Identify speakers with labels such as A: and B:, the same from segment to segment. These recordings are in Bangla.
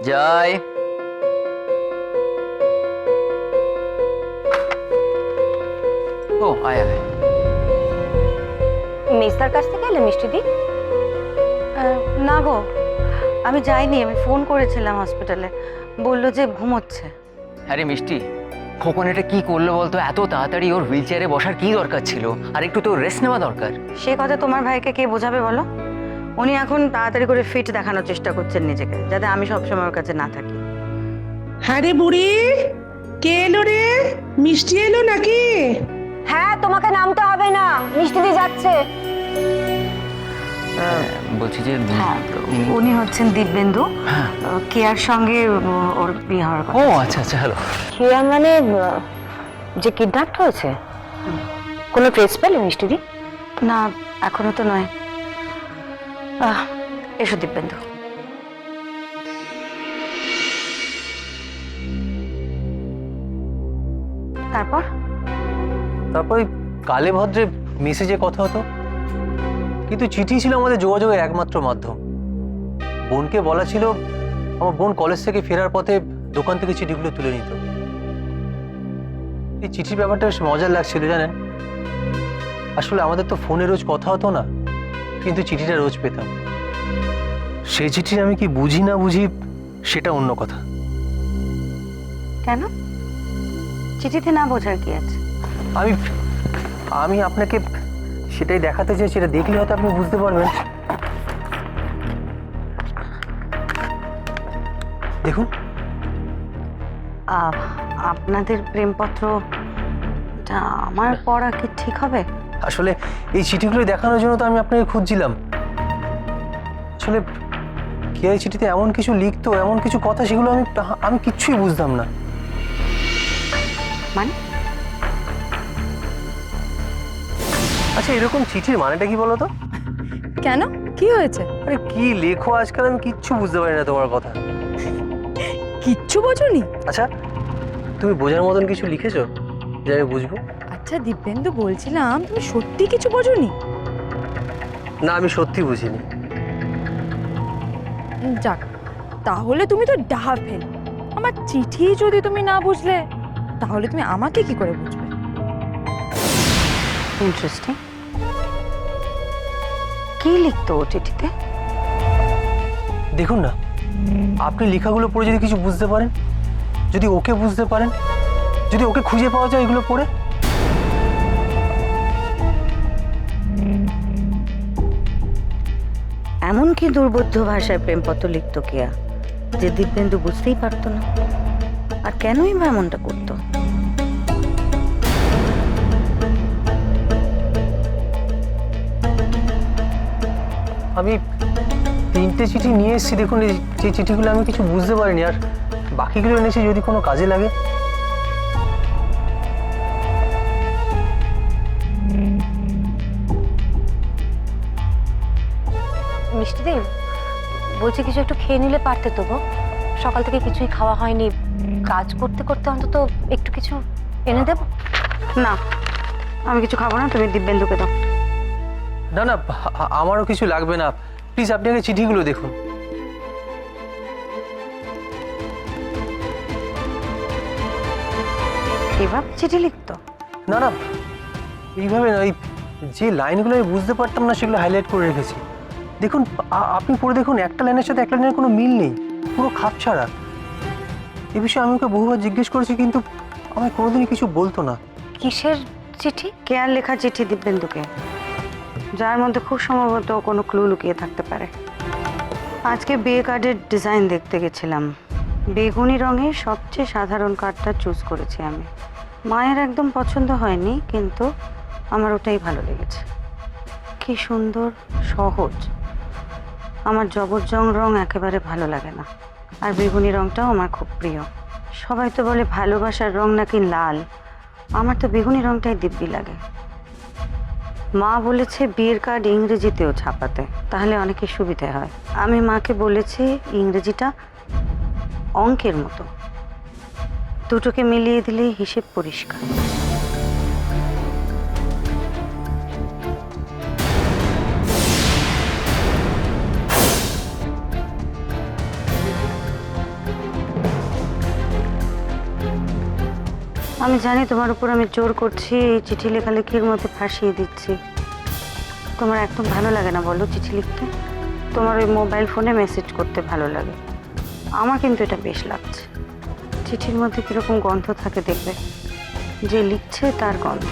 A: জয়। ও আয় আয়।
B: মেস্তার কাছ থেকে এলে মিষ্টি দি?
C: না গো, আমি যাইনি। আমি ফোন করেছিলাম হসপিটালে, বললো যে ঘুমোচ্ছে।
A: আরে মিষ্টি, খোকন এটা কি করলো বলতো? এত তাড়াতাড়ি ওর হুইল চেয়ারে বসার কি দরকার ছিল? আর একটু তো রেস্ট নেওয়া দরকার।
C: সে কথা তোমার ভাইকে কে বোঝাবে বলো? উনি এখন তাড়াতাড়ি করে ফিট দেখানোর চেষ্টা করছেন নিজেকে, যাতে আমি সবসময় ওর কাছে না থাকি।
D: হ্যাঁ রে বুড়ি, কে এলো রে? মিষ্টি এলো নাকি?
B: হ্যাঁ, তোমাকে নামতে হবে না, মিষ্টি দি যাচ্ছে।
A: বলছি যে
C: হ্যাঁ, উনি হচ্ছেন দিব্যেন্দু। কেয়ার সঙ্গে ওর বিয়ে হওয়ার কথা।
A: ও আচ্ছা আচ্ছা, হ্যালো।
B: কেয়া মানে যে কিডন্যাপ হয়েছে? কোনো ট্রেস পেলে মিষ্টি দি?
C: না, এখনো তো নয়। এসো দিব্যেন্দু। তারপর
E: তারপরে কালে ভদ্রে মেসেজে কথা হতো, কিন্তু চিঠি ছিল আমাদের যোগাযোগের একমাত্র মাধ্যম। বোনকে বলা ছিল আমার বোন কলেজ থেকে ফেরার পথে দোকান থেকে চিঠিগুলো তুলে নিত। এই চিঠির ব্যাপারটা বেশ মজার লাগছিল জানেন। আসলে আমাদের তো ফোনে রোজ কথা হতো না, কিন্তু চিঠিটা রোজ পেতাম। সেই চিঠি আমি কি বুঝি না বুঝি সেটা অন্য কথা।
C: কেন? চিঠিতে না বোঝার কি আছে?
E: আমি আমি আপনাকে সেটাই দেখাতে চাই, সেটা দেখলে হয়তো আপনি বুঝতে পারবেন। দেখুন,
C: আপনাদের প্রেমপত্র আমার পড়া কি ঠিক হবে?
E: আসলে এই চিঠিগুলো দেখানোর জন্য তো আমি আপনাকে খুঁজছিলাম। আসলে কে এই চিঠিতে এমন কিছু লিখতো, এমন কিছু কথা, সেগুলো আমি কিচ্ছুই বুঝতাম না।
C: মানে?
E: আচ্ছা, এরকম চিঠির মানেটা কি বলো তো?
F: কেন, কি হয়েছে?
E: আরে কি লেখো আজকাল, আমি কিচ্ছু বুঝতে পারি না তোমার কথা।
F: কিচ্ছু বোঝোনি?
E: আচ্ছা, তুমি বোঝার মতন কিছু লিখেছো যে আমি বুঝবো?
F: আচ্ছা দিব্যেন্দু, বলছিলাম তুমি সত্যি কিছু বোঝোনি?
E: না, আমি সত্যি বুঝিনি।
F: যাক, তাহলে তুমি তো ডাহা ফেল। আমার চিঠি যদি তুমি না বুঝলে, তাহলে তুমি আমাকে কি করে বুঝবে?
C: ইন্টারেস্টিং। কি লিখতো ও চিঠিতে?
E: দেখুন না, আপনি লেখাগুলো পড়ে যদি কিছু বুঝতে পারেন, যদি ওকে বুঝতে পারেন, যদি ওকে খুঁজে পাওয়া যায় এগুলো পড়ে।
C: এমন কি দুর্বোধ্য ভাষায় প্রেমপত্র লিখতো কেয়া যে দিব্যেন্দু বুঝতেই পারতো না? আর কেনই বা এমনটা করতো?
E: আমি 3টে চিঠি নিয়ে এসেছি, দেখুন যে চিঠিগুলো আমি কিছু বুঝতে পারিনি, আর বাকিগুলো এনেছি যদি কোনো কাজে লাগে।
B: মিষ্টি দি, বলছি কিছু একটু খেয়ে নিলে পারতে তো গো। সকাল থেকে কিছুই খাওয়া হয়নি, কাজ করতে করতে অন্তত একটু কিছু এনে দেব।
C: না, আমি কিছু খাবো না, তুমি দিব্যেন্দুকে দাও।
E: না না, আমারও কিছু লাগবে না, প্লিজ আপনি আগে চিঠিগুলো দেখুন।
C: এভাবে চিঠি লিখতো?
E: না না, এইভাবে না, ওই যে লাইনগুলো আমি বুঝতে পারতাম না সেগুলো হাইলাইট করে রেখেছি। দেখুন, আপনি পড়ে দেখুন, একটা লাইনের সাথে একটা লাইনের কোনো মিল নেই, পুরো খাপ ছাড়া। এ বিষয়ে আমি ওকে বহুবার জিজ্ঞেস করেছি, কিন্তু আমায় কোনোদিনই কিছু বলতো না।
B: কিসের চিঠি?
C: কেয়ার লেখা চিঠি দিব্যেন্দুকে, যার মধ্যে খুব সম্ভবত কোনো ক্লু লুকিয়ে থাকতে পারে। আজকে বিয়ে কার্ডের ডিজাইন দেখতে গেছিলাম। বেগুনি রঙের সবচেয়ে সাধারণ কার্ডটা চুজ করেছি আমি। মায়ের একদম পছন্দ হয়নি, কিন্তু আমার ওটাই ভালো লেগেছে। কি সুন্দর, সহজ। আমার জবরজং রং একেবারে ভালো লাগে না, আর বেগুনি রংটাও আমার খুব প্রিয়। সবাই তো বলে ভালোবাসার রং নাকি লাল, আমার তো বেগুনি রংটাই দিব্যি লাগে। মা বলেছে বিয়ের কার্ড ইংরেজিতেও ছাপাতে, তাহলে অনেকের সুবিধে হয়। আমি মাকে বলেছি ইংরেজিটা অঙ্কের মতো, দুটোকে মিলিয়ে দিলেই হিসেব পরিষ্কার। আমি জানি তোমার উপর আমি জোর করছি, এই চিঠি লেখালেখির মধ্যে ফাঁসিয়ে দিচ্ছি। তোমার একদম ভালো লাগে না বলো চিঠি লিখতে? তোমার ওই মোবাইল ফোনে মেসেজ করতে ভালো লাগে, আমার কিন্তু এটা বেশ লাগছে। চিঠির মধ্যে কীরকম গন্ধ থাকে দেখবে, যে লিখছে তার গন্ধ।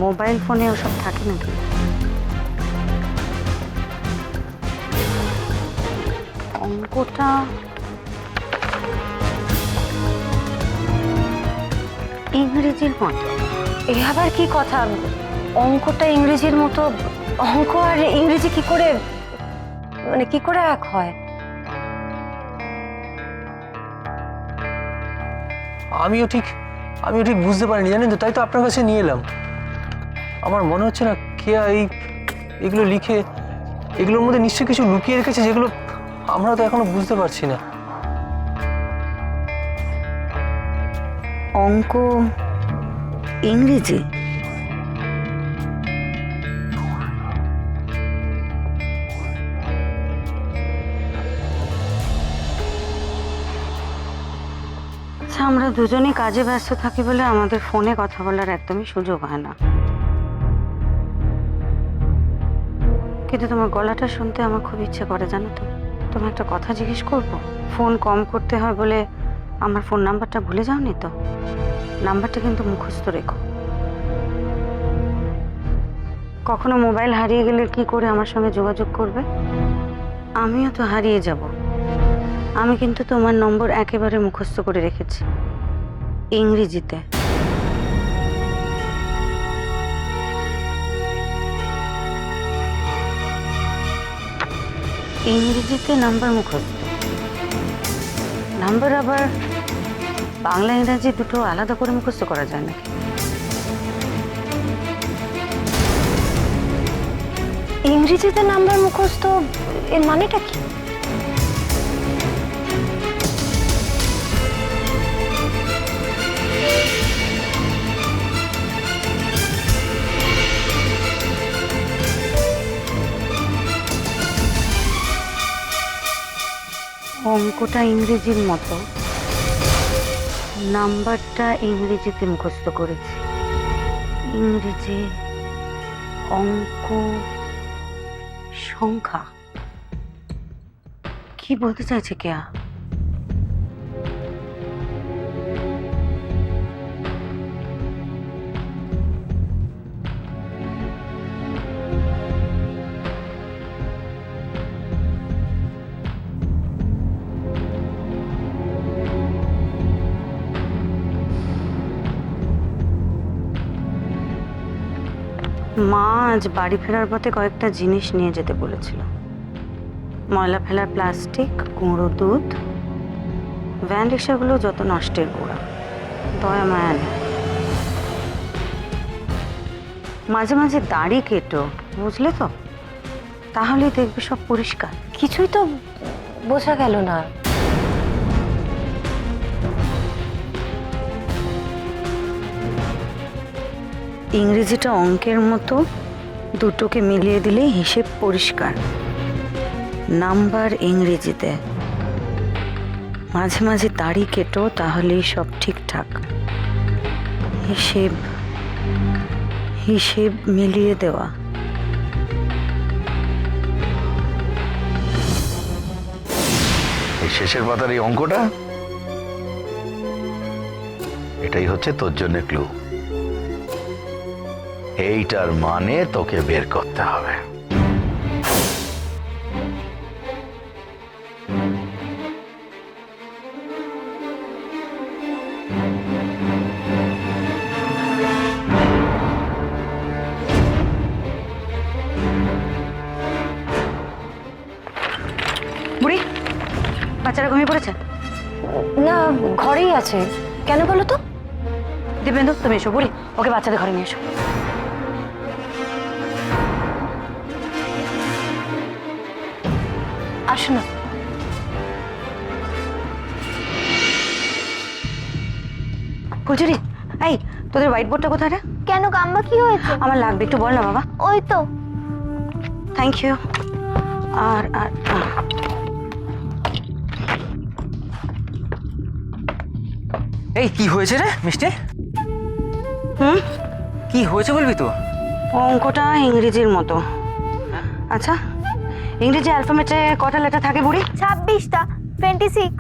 C: মোবাইল ফোনে ওসব থাকে নাকি? অঙ্কটা ইংরেজির মতো।
B: এ আবার কি কথা? অঙ্কটা ইংরেজির মতো? অঙ্ক আর ইংরেজি কি করে, মানে কি করে এক হয়?
E: আমিও ঠিক বুঝতে পারিনি, জানেন তো, তাই তো আপনার কাছে নিয়ে এলাম। আমার মনে হচ্ছে না কেয়া এগুলো লিখে, এগুলোর মধ্যে নিশ্চয়ই কিছু লুকিয়ে রেখেছে, যেগুলো আমরা তো এখনো বুঝতে পারছি না।
C: অঙ্ক ইংরেজি? আচ্ছা, আমরা দুজনেই কাজে ব্যস্ত থাকি বলে আমাদের ফোনে কথা বলার একদমই সুযোগ হয় না, কিন্তু তোমার গলাটা শুনতে আমার খুব ইচ্ছে করে, জানো তো। তোমার একটা কথা জিজ্ঞেস করবো? ফোন কম করতে হয় বলে আমার ফোন নাম্বারটা ভুলে যাওনি তো? নাম্বারটা কিন্তু মুখস্থ রেখো। কখনো মোবাইল হারিয়ে গেলে কি করে আমার সঙ্গে যোগাযোগ করবে? আমিও তো হারিয়ে যাব। আমি কিন্তু তোমার নম্বর একেবারে মুখস্থ করে রেখেছি, ইংরেজিতে। ইংরেজিতে নাম্বার মুখস্থ। নাম্বার আবার বাংলা ইংরাজি দুটো আলাদা করে মুখস্থ করা যায় নাকি?
B: ইংরেজিতে নাম্বার মুখস্থ, এর মানেটা কি?
C: অঙ্কটা ইংরেজির মতো, নাম্বারটা ইংরেজিতে মুখস্থ করেছি। ইংরেজি, অঙ্ক, সংখ্যা। কি বলতে চাইছে কেয়া? মা আজ বাড়ি ফেরার পথে কয়েকটা জিনিস নিয়ে যেতে বলেছিল। ময়লা ফেলার প্লাস্টিক, গুঁড়ো দুধ, ভ্যান রিক্সাগুলো যত নষ্টের গোড়া, দয়া মায়া নেই। মাঝে মাঝে দাড়ি কেটো, বুঝলে তো, তাহলেই দেখবে সব পরিষ্কার।
B: কিছুই তো বোঝা গেল না।
C: ইংরেজিটা অঙ্কের মতো, দুটোকে মিলিয়ে দিলেই হিসেব পরিষ্কার। নাম্বার ইংরেজিতে, মাঝে মাঝে দাড়ি কেটো, তাহলেই সব ঠিকঠাক। হিসেব হিসেব মিলিয়ে দেওয়া।
G: এই শেষের পাতার এই অঙ্কটা, এটাই হচ্ছে তোর জন্য ক্লু। এইটার মানে তোকে বের করতে হবে।
C: বুড়ি, বাচ্চারা ঘুমিয়ে পড়েছে?
B: না, ঘরেই আছে। কেন বলো তো?
C: দিব্যেন্দু, তুমি এসো। বুড়ি, ওকে বাচ্চাদের ঘরে নিয়ে এসো।
B: আসো না।
C: ফুলচুরি, এই তোদের হোয়াইট বোর্ডটা কোথায় রে?
H: কেন কাম্মা, কি হয়েছে?
C: আমার লাগবে, একটু বল না বাবা।
H: ওই তো।
C: Thank you. আর আর
A: এই কি হয়েছে রে মিষ্টি?
C: হুম
A: কি হয়েছে বলবি তো?
C: অঙ্কটা ইংরেজির মতো। আচ্ছা, ইংরেজি অ্যালফাবেটে কটা লেটার থাকে বুড়ি?
B: 26টা, 26।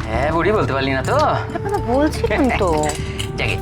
A: হ্যাঁ বুড়ি, বলতে পারলি না তো?
B: কথা বলছিলাম তো।
A: যাকে